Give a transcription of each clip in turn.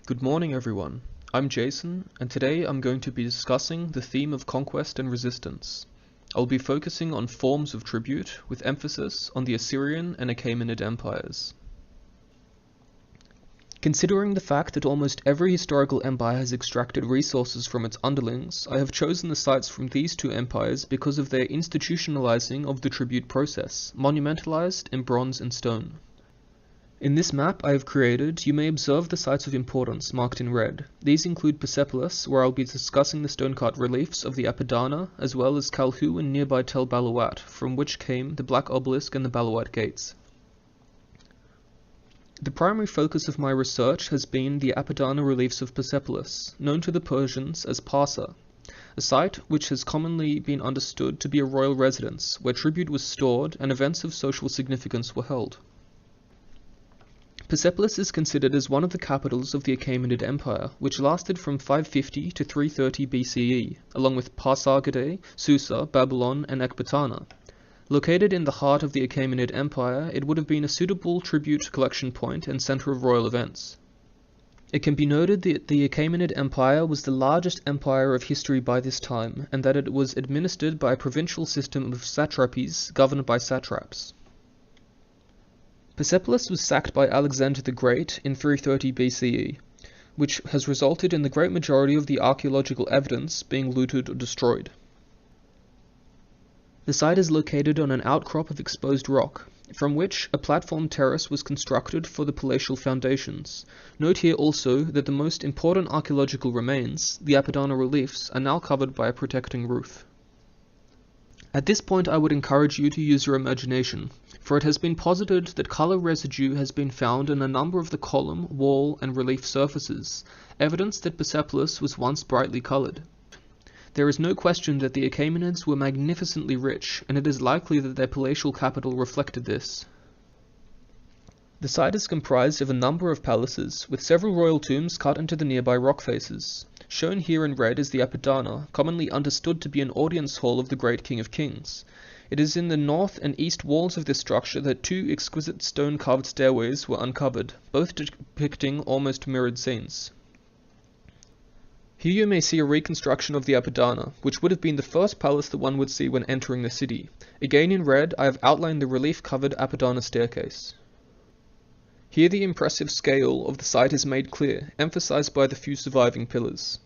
Good morning everyone, I'm Jason and today I'm going to be discussing the theme of conquest and resistance. I'll be focusing on forms of tribute with emphasis on the Assyrian and Achaemenid empires. Considering the fact that almost every historical empire has extracted resources from its underlings, I have chosen the sites from these two empires because of their institutionalizing of the tribute process, monumentalized in bronze and stone. In this map I have created, you may observe the sites of importance marked in red. These include Persepolis, where I'll be discussing the stone-cut reliefs of the Apadana, as well as Kalhu and nearby Tel Balawat, from which came the Black Obelisk and the Balawat Gates. The primary focus of my research has been the Apadana reliefs of Persepolis, known to the Persians as Parsa, a site which has commonly been understood to be a royal residence, where tribute was stored and events of social significance were held. Persepolis is considered as one of the capitals of the Achaemenid Empire, which lasted from 550 to 330 BCE, along with Parsa, Susa, Babylon, and Ecbatana. Located in the heart of the Achaemenid Empire, it would have been a suitable tribute collection point and center of royal events. It can be noted that the Achaemenid Empire was the largest empire of history by this time, and that it was administered by a provincial system of satrapies governed by satraps. Persepolis was sacked by Alexander the Great in 330 BCE, which has resulted in the great majority of the archaeological evidence being looted or destroyed. The site is located on an outcrop of exposed rock, from which a platform terrace was constructed for the palatial foundations. Note here also that the most important archaeological remains, the Apadana reliefs, are now covered by a protecting roof. At this point I would encourage you to use your imagination, for it has been posited that color residue has been found in a number of the column, wall, and relief surfaces, evidence that Persepolis was once brightly colored. There is no question that the Achaemenids were magnificently rich, and it is likely that their palatial capital reflected this. The site is comprised of a number of palaces, with several royal tombs cut into the nearby rock faces. Shown here in red is the Apadana, commonly understood to be an audience hall of the great King of Kings. It is in the north and east walls of this structure that two exquisite stone-carved stairways were uncovered, both depicting almost mirrored scenes. Here you may see a reconstruction of the Apadana, which would have been the first palace that one would see when entering the city. Again in red, I have outlined the relief-covered Apadana staircase. Here the impressive scale of the site is made clear, emphasized by the few surviving pillars.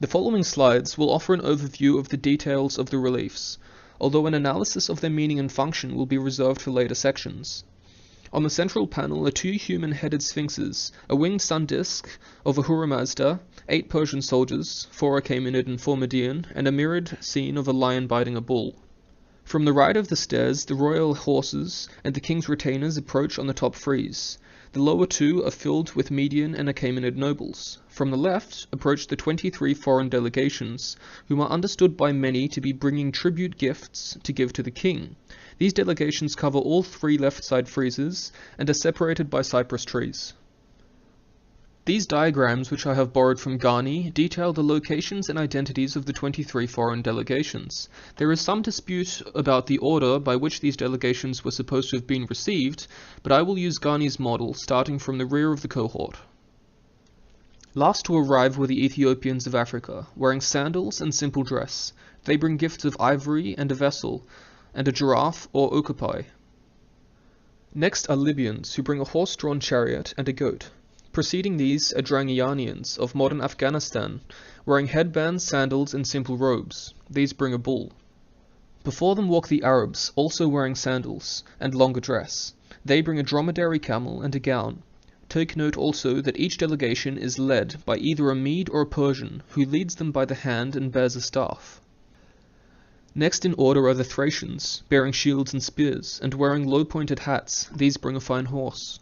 The following slides will offer an overview of the details of the reliefs, although an analysis of their meaning and function will be reserved for later sections. On the central panel are two human-headed sphinxes, a winged sun disk of Ahura Mazda, 8 Persian soldiers, 4 Achaemenid and 4 Median, and a mirrored scene of a lion biting a bull. From the right of the stairs, the royal horses and the king's retainers approach on the top frieze. The lower two are filled with Median and Achaemenid nobles. From the left approach the 23 foreign delegations, whom are understood by many to be bringing tribute gifts to give to the king. These delegations cover all 3 left side friezes and are separated by cypress trees. These diagrams, which I have borrowed from Ghani, detail the locations and identities of the 23 foreign delegations. There is some dispute about the order by which these delegations were supposed to have been received, but I will use Ghani's model, starting from the rear of the cohort. Last to arrive were the Ethiopians of Africa, wearing sandals and simple dress. They bring gifts of ivory and a vessel, and a giraffe or okapi. Next are Libyans, who bring a horse-drawn chariot and a goat. Preceding these are Drangiyanians of modern Afghanistan, wearing headbands, sandals, and simple robes. These bring a bull. Before them walk the Arabs, also wearing sandals and longer dress. They bring a dromedary camel and a gown. Take note also that each delegation is led by either a Mede or a Persian, who leads them by the hand and bears a staff. Next in order are the Thracians, bearing shields and spears, and wearing low-pointed hats. These bring a fine horse.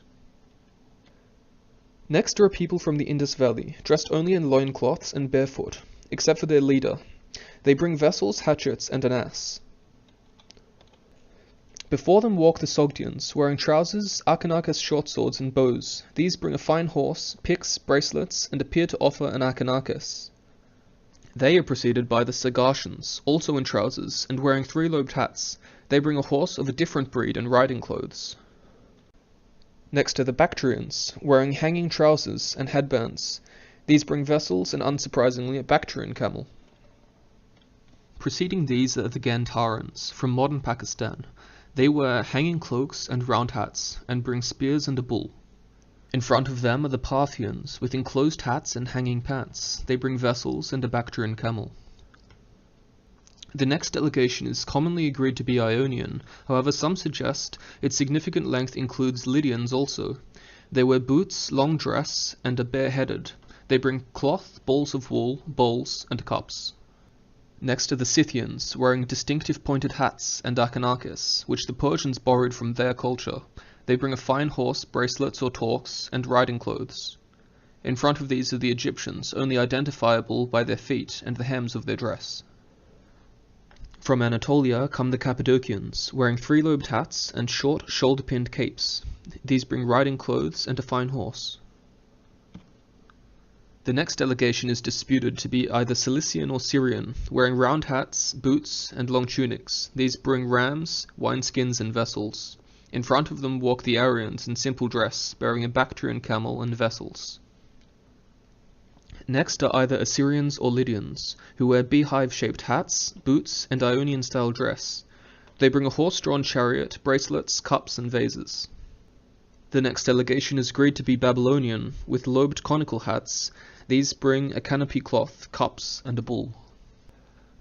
Next are people from the Indus Valley, dressed only in loincloths and barefoot, except for their leader. They bring vessels, hatchets, and an ass. Before them walk the Sogdians, wearing trousers, Akanakis short swords, and bows. These bring a fine horse, picks, bracelets, and appear to offer an Akanakis. They are preceded by the Sagartians, also in trousers, and wearing 3-lobed hats. They bring a horse of a different breed and riding clothes. Next are the Bactrians, wearing hanging trousers and headbands. These bring vessels and, unsurprisingly, a Bactrian camel. Preceding these are the Gandharans, from modern Pakistan. They wear hanging cloaks and round hats, and bring spears and a bull. In front of them are the Parthians, with enclosed hats and hanging pants. They bring vessels and a Bactrian camel. The next delegation is commonly agreed to be Ionian, however some suggest its significant length includes Lydians also. They wear boots, long dress, and are bareheaded. They bring cloth, balls of wool, bowls, and cups. Next are the Scythians, wearing distinctive pointed hats and achenakes, which the Persians borrowed from their culture. They bring a fine horse, bracelets or torques, and riding clothes. In front of these are the Egyptians, only identifiable by their feet and the hems of their dress. From Anatolia come the Cappadocians, wearing three-lobed hats and short, shoulder-pinned capes. These bring riding clothes and a fine horse. The next delegation is disputed to be either Cilician or Syrian, wearing round hats, boots, and long tunics. These bring rams, wineskins, and vessels. In front of them walk the Aryans in simple dress, bearing a Bactrian camel and vessels. Next are either Assyrians or Lydians, who wear beehive-shaped hats, boots, and Ionian-style dress. They bring a horse-drawn chariot, bracelets, cups, and vases. The next delegation is agreed to be Babylonian, with lobed conical hats. These bring a canopy cloth, cups, and a bull.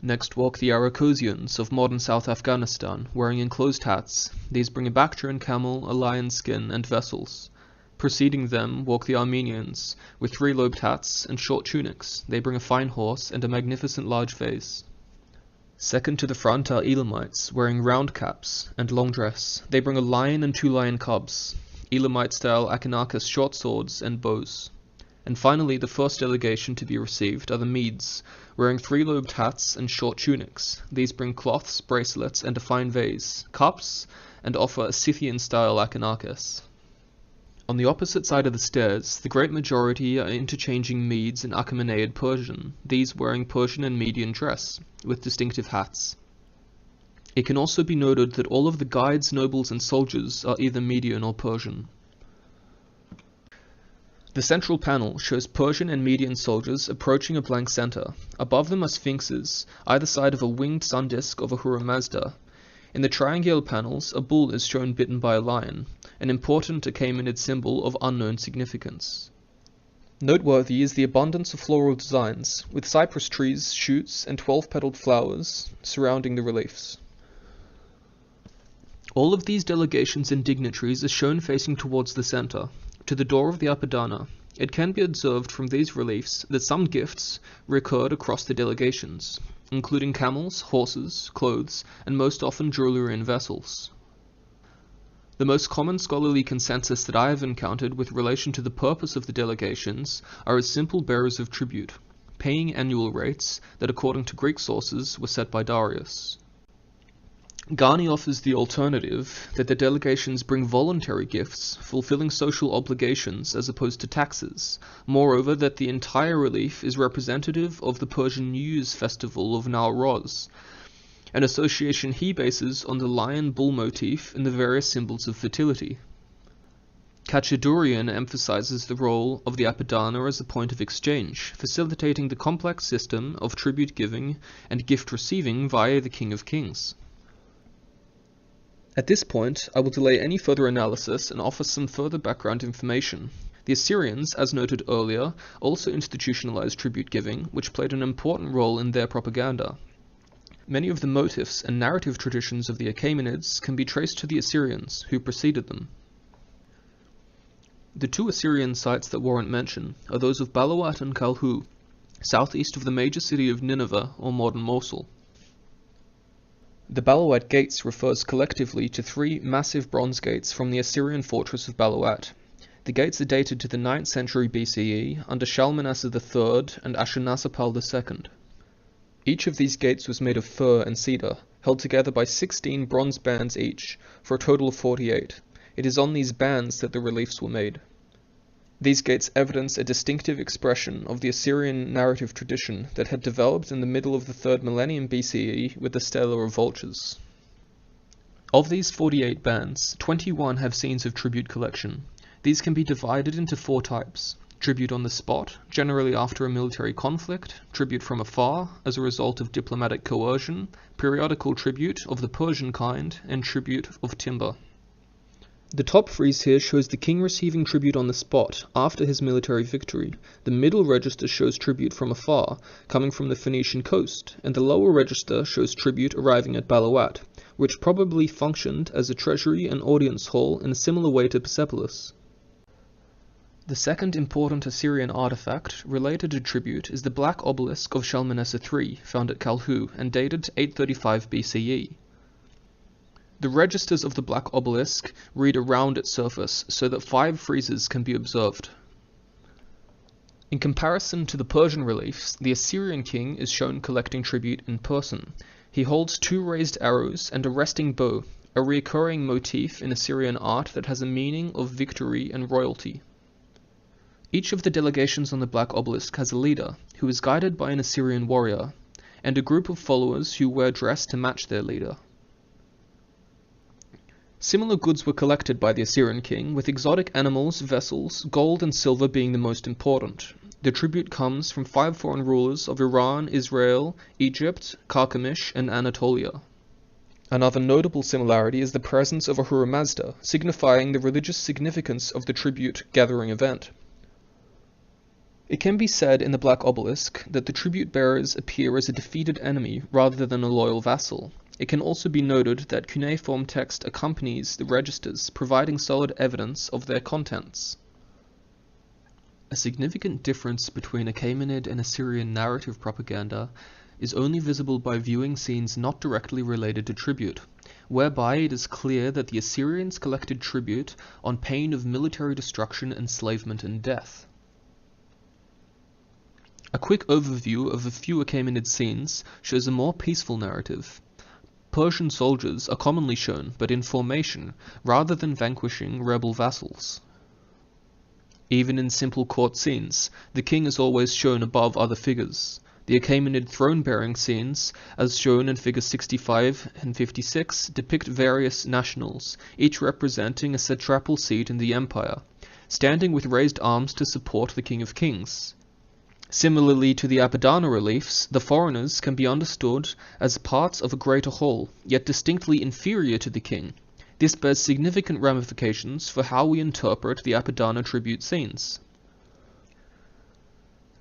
Next walk the Aracosians of modern South Afghanistan, wearing enclosed hats. These bring a Bactrian camel, a lion's skin, and vessels. Preceding them walk the Armenians, with three-lobed hats and short tunics. They bring a fine horse and a magnificent large vase. Second to the front are Elamites, wearing round caps and long dress. They bring a lion and two lion cubs, Elamite-style achenakes short swords and bows. And finally, the first delegation to be received are the Medes, wearing three-lobed hats and short tunics. These bring cloths, bracelets, and a fine vase, cups, and offer a Scythian-style achenakes. On the opposite side of the stairs, the great majority are interchanging Medes and Achaemenid Persian, these wearing Persian and Median dress, with distinctive hats. It can also be noted that all of the guides, nobles, and soldiers are either Median or Persian. The central panel shows Persian and Median soldiers approaching a blank center. Above them are sphinxes, either side of a winged sun disk of Ahura Mazda. In the triangular panels, a bull is shown bitten by a lion, an important Achaemenid symbol of unknown significance. Noteworthy is the abundance of floral designs, with cypress trees, shoots, and 12-petaled flowers surrounding the reliefs. All of these delegations and dignitaries are shown facing towards the center, to the door of the Apadana. It can be observed from these reliefs that some gifts recurred across the delegations, including camels, horses, clothes, and most often jewelry and vessels. The most common scholarly consensus that I have encountered with relation to the purpose of the delegations are as simple bearers of tribute, paying annual rates that according to Greek sources were set by Darius. Ghani offers the alternative that the delegations bring voluntary gifts, fulfilling social obligations as opposed to taxes. Moreover, that the entire relief is representative of the Persian New Year's festival of Nowroz, an association he bases on the lion-bull motif and the various symbols of fertility. Kachadurian emphasizes the role of the Apadana as a point of exchange, facilitating the complex system of tribute giving and gift receiving via the King of Kings. At this point, I will delay any further analysis and offer some further background information. The Assyrians, as noted earlier, also institutionalized tribute giving, which played an important role in their propaganda. Many of the motifs and narrative traditions of the Achaemenids can be traced to the Assyrians, who preceded them. The two Assyrian sites that warrant mention are those of Balawat and Kalhu, southeast of the major city of Nineveh or modern Mosul. The Balawat Gates refers collectively to three massive bronze gates from the Assyrian fortress of Balawat. The gates are dated to the 9th century BCE under Shalmaneser III and Ashurnasirpal II. Each of these gates was made of fir and cedar, held together by 16 bronze bands each, for a total of 48. It is on these bands that the reliefs were made. These gates evidence a distinctive expression of the Assyrian narrative tradition that had developed in the middle of the 3rd millennium BCE with the stela of vultures. Of these 48 bands, 21 have scenes of tribute collection. These can be divided into 4 types: tribute on the spot, generally after a military conflict, tribute from afar, as a result of diplomatic coercion, periodical tribute of the Persian kind, and tribute of timber. The top frieze here shows the king receiving tribute on the spot after his military victory. The middle register shows tribute from afar, coming from the Phoenician coast, and the lower register shows tribute arriving at Balawat, which probably functioned as a treasury and audience hall in a similar way to Persepolis. The second important Assyrian artifact related to tribute is the black obelisk of Shalmaneser III, found at Kalhu and dated 835 BCE. The registers of the black obelisk read around its surface so that 5 friezes can be observed. In comparison to the Persian reliefs, the Assyrian king is shown collecting tribute in person. He holds 2 raised arrows and a resting bow, a recurring motif in Assyrian art that has a meaning of victory and royalty. Each of the delegations on the black obelisk has a leader, who is guided by an Assyrian warrior, and a group of followers who wear dress to match their leader. Similar goods were collected by the Assyrian king, with exotic animals, vessels, gold and silver being the most important. The tribute comes from 5 foreign rulers of Iran, Israel, Egypt, Carchemish, and Anatolia. Another notable similarity is the presence of Ahura Mazda, signifying the religious significance of the tribute-gathering event. It can be said in the black obelisk that the tribute bearers appear as a defeated enemy rather than a loyal vassal. It can also be noted that cuneiform text accompanies the registers, providing solid evidence of their contents. A significant difference between Achaemenid and Assyrian narrative propaganda is only visible by viewing scenes not directly related to tribute, whereby it is clear that the Assyrians collected tribute on pain of military destruction, enslavement, and death. A quick overview of a few Achaemenid scenes shows a more peaceful narrative. Persian soldiers are commonly shown, but in formation, rather than vanquishing rebel vassals. Even in simple court scenes, the king is always shown above other figures. The Achaemenid throne-bearing scenes, as shown in figures 65 and 56, depict various nationals, each representing a satrapal seat in the empire, standing with raised arms to support the King of Kings. Similarly to the Apadana reliefs, the foreigners can be understood as parts of a greater whole, yet distinctly inferior to the king. This bears significant ramifications for how we interpret the Apadana tribute scenes.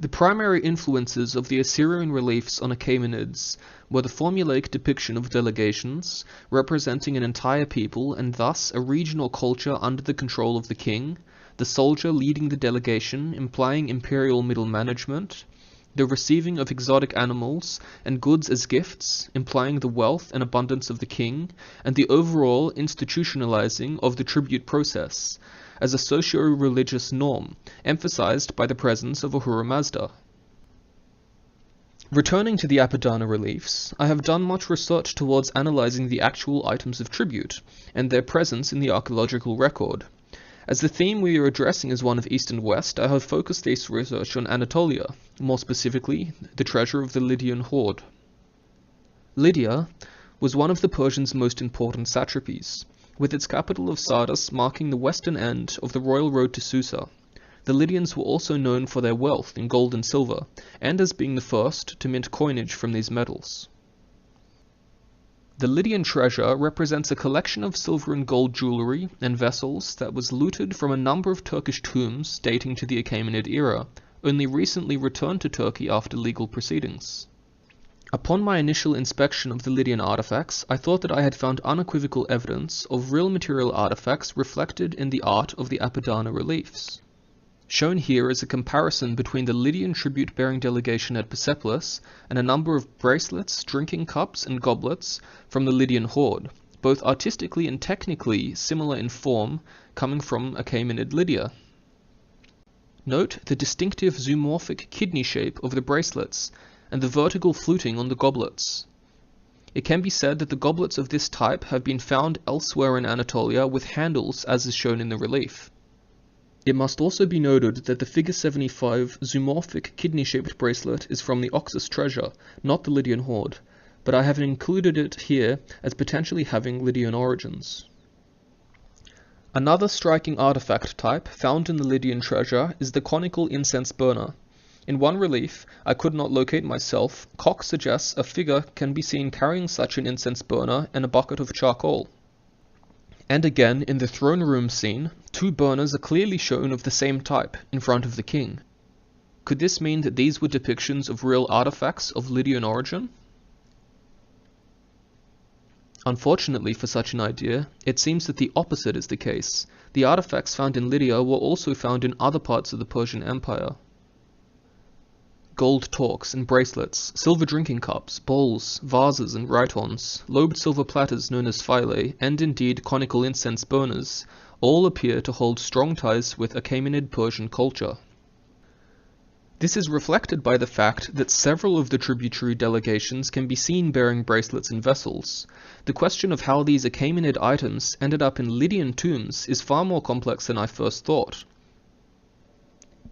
The primary influences of the Assyrian reliefs on Achaemenids were the formulaic depiction of delegations, representing an entire people and thus a regional culture under the control of the king, the soldier leading the delegation, implying imperial middle management, the receiving of exotic animals and goods as gifts, implying the wealth and abundance of the king, and the overall institutionalizing of the tribute process, as a socio-religious norm, emphasized by the presence of Ahura Mazda. Returning to the Apadana reliefs, I have done much research towards analyzing the actual items of tribute, and their presence in the archaeological record. As the theme we are addressing is one of East and West, I have focused this research on Anatolia, more specifically, the treasure of the Lydian hoard. Lydia was one of the Persians' most important satrapies, with its capital of Sardis marking the western end of the royal road to Susa. The Lydians were also known for their wealth in gold and silver, and as being the first to mint coinage from these metals. The Lydian treasure represents a collection of silver and gold jewelry and vessels that was looted from a number of Turkish tombs dating to the Achaemenid era, only recently returned to Turkey after legal proceedings. Upon my initial inspection of the Lydian artifacts, I thought that I had found unequivocal evidence of real material artifacts reflected in the art of the Apadana reliefs. Shown here is a comparison between the Lydian tribute-bearing delegation at Persepolis and a number of bracelets, drinking cups, and goblets from the Lydian hoard, both artistically and technically similar in form, coming from Achaemenid Lydia. Note the distinctive zoomorphic kidney shape of the bracelets and the vertical fluting on the goblets. It can be said that the goblets of this type have been found elsewhere in Anatolia with handles, as is shown in the relief. It must also be noted that the figure 75 zoomorphic kidney-shaped bracelet is from the Oxus treasure, not the Lydian hoard, but I have included it here as potentially having Lydian origins. Another striking artifact type found in the Lydian treasure is the conical incense burner. In one relief, I could not locate myself, Koch suggests a figure can be seen carrying such an incense burner and a bucket of charcoal. And again, in the throne room scene, two burners are clearly shown of the same type, in front of the king. Could this mean that these were depictions of real artifacts of Lydian origin? Unfortunately for such an idea, it seems that the opposite is the case. The artifacts found in Lydia were also found in other parts of the Persian Empire. Gold torques and bracelets, silver drinking cups, bowls, vases and rhytons, lobed silver platters known as philae, and indeed conical incense burners, all appear to hold strong ties with Achaemenid Persian culture. This is reflected by the fact that several of the tributary delegations can be seen bearing bracelets and vessels. The question of how these Achaemenid items ended up in Lydian tombs is far more complex than I first thought.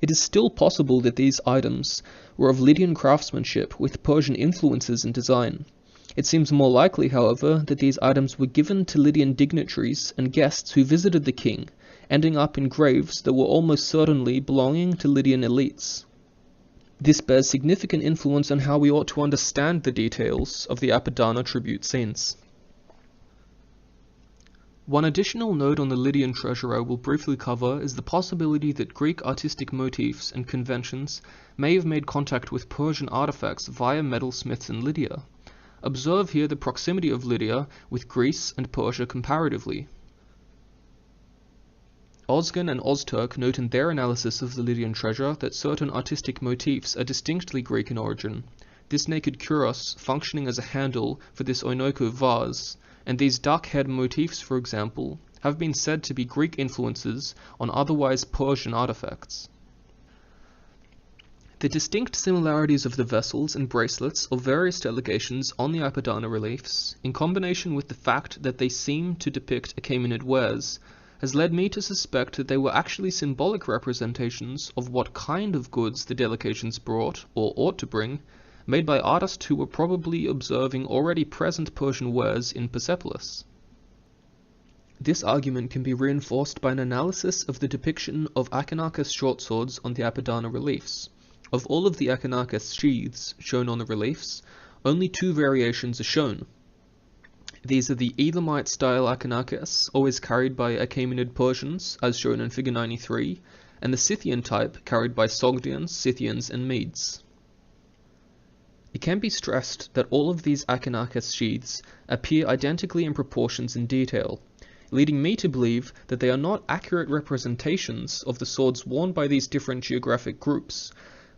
It is still possible that these items were of Lydian craftsmanship with Persian influences in design. It seems more likely, however, that these items were given to Lydian dignitaries and guests who visited the king, ending up in graves that were almost certainly belonging to Lydian elites. This bears significant influence on how we ought to understand the details of the Apadana tribute scenes. One additional note on the Lydian treasure I will briefly cover is the possibility that Greek artistic motifs and conventions may have made contact with Persian artifacts via metalsmiths in Lydia. Observe here the proximity of Lydia with Greece and Persia comparatively. Ozgen and Ozturk note in their analysis of the Lydian treasure that certain artistic motifs are distinctly Greek in origin, this naked kuros functioning as a handle for this oinoko vase, and these duck-head motifs, for example, have been said to be Greek influences on otherwise Persian artifacts. The distinct similarities of the vessels and bracelets of various delegations on the Apadana reliefs, in combination with the fact that they seem to depict Achaemenid wares, has led me to suspect that they were actually symbolic representations of what kind of goods the delegations brought, or ought to bring, made by artists who were probably observing already present Persian wares in Persepolis. This argument can be reinforced by an analysis of the depiction of Achenarchus short swords on the Apadana reliefs. Of all of the Achenarchus sheaths shown on the reliefs, only two variations are shown. These are the Elamite-style Achenarchus, always carried by Achaemenid Persians, as shown in figure 93, and the Scythian type, carried by Sogdians, Scythians, and Medes. It can be stressed that all of these Achenarchus sheaths appear identically in proportions and detail, leading me to believe that they are not accurate representations of the swords worn by these different geographic groups,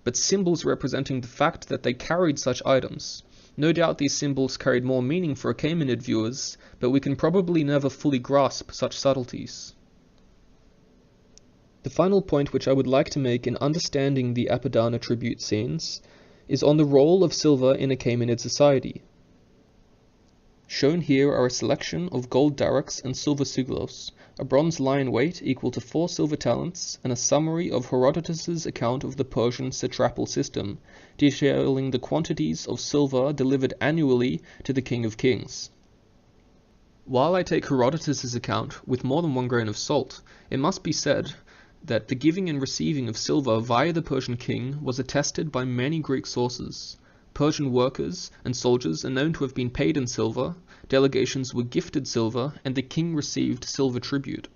but symbols representing the fact that they carried such items. No doubt these symbols carried more meaning for Achaemenid viewers, but we can probably never fully grasp such subtleties. The final point which I would like to make in understanding the Apadana tribute scenes is on the role of silver in Achaemenid society. Shown here are a selection of gold darics and silver siglos, a bronze lion weight equal to 4 silver talents, and a summary of Herodotus's account of the Persian satrapal system, detailing the quantities of silver delivered annually to the King of Kings. While I take Herodotus's account with more than 1 grain of salt, it must be said that the giving and receiving of silver via the Persian king was attested by many Greek sources. Persian workers and soldiers are known to have been paid in silver, delegations were gifted silver, and the king received silver tribute.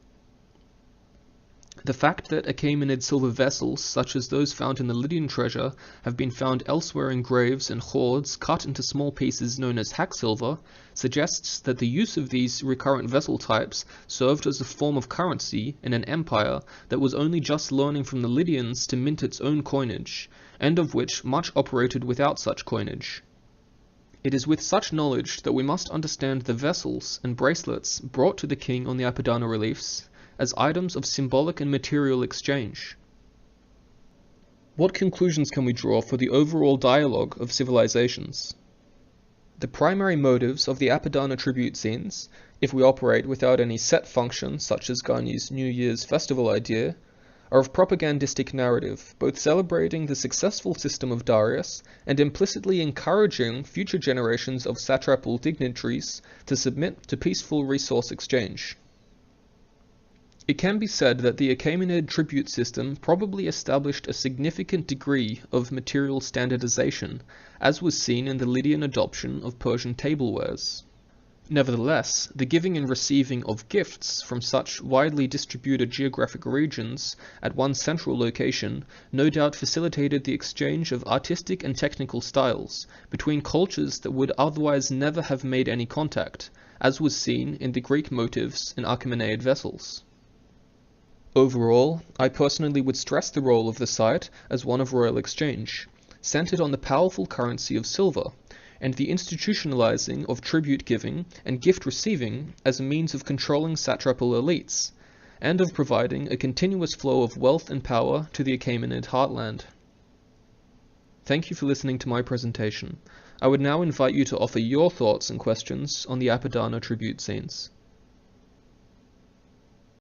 The fact that Achaemenid silver vessels, such as those found in the Lydian treasure, have been found elsewhere in graves and hoards cut into small pieces known as hack silver, suggests that the use of these recurrent vessel types served as a form of currency in an empire that was only just learning from the Lydians to mint its own coinage, and of which much operated without such coinage. It is with such knowledge that we must understand the vessels and bracelets brought to the king on the Apadana reliefs as items of symbolic and material exchange. What conclusions can we draw for the overall dialogue of civilizations? The primary motives of the Apadana tribute scenes, if we operate without any set function such as Garnier's New Year's festival idea, are of propagandistic narrative, both celebrating the successful system of Darius and implicitly encouraging future generations of satrapal dignitaries to submit to peaceful resource exchange. It can be said that the Achaemenid tribute system probably established a significant degree of material standardization, as was seen in the Lydian adoption of Persian tablewares. Nevertheless, the giving and receiving of gifts from such widely distributed geographic regions at one central location no doubt facilitated the exchange of artistic and technical styles between cultures that would otherwise never have made any contact, as was seen in the Greek motifs in Achaemenid vessels. Overall, I personally would stress the role of the site as one of royal exchange, centered on the powerful currency of silver, and the institutionalizing of tribute giving and gift receiving as a means of controlling satrapal elites, and of providing a continuous flow of wealth and power to the Achaemenid heartland. Thank you for listening to my presentation. I would now invite you to offer your thoughts and questions on the Apadana tribute scenes.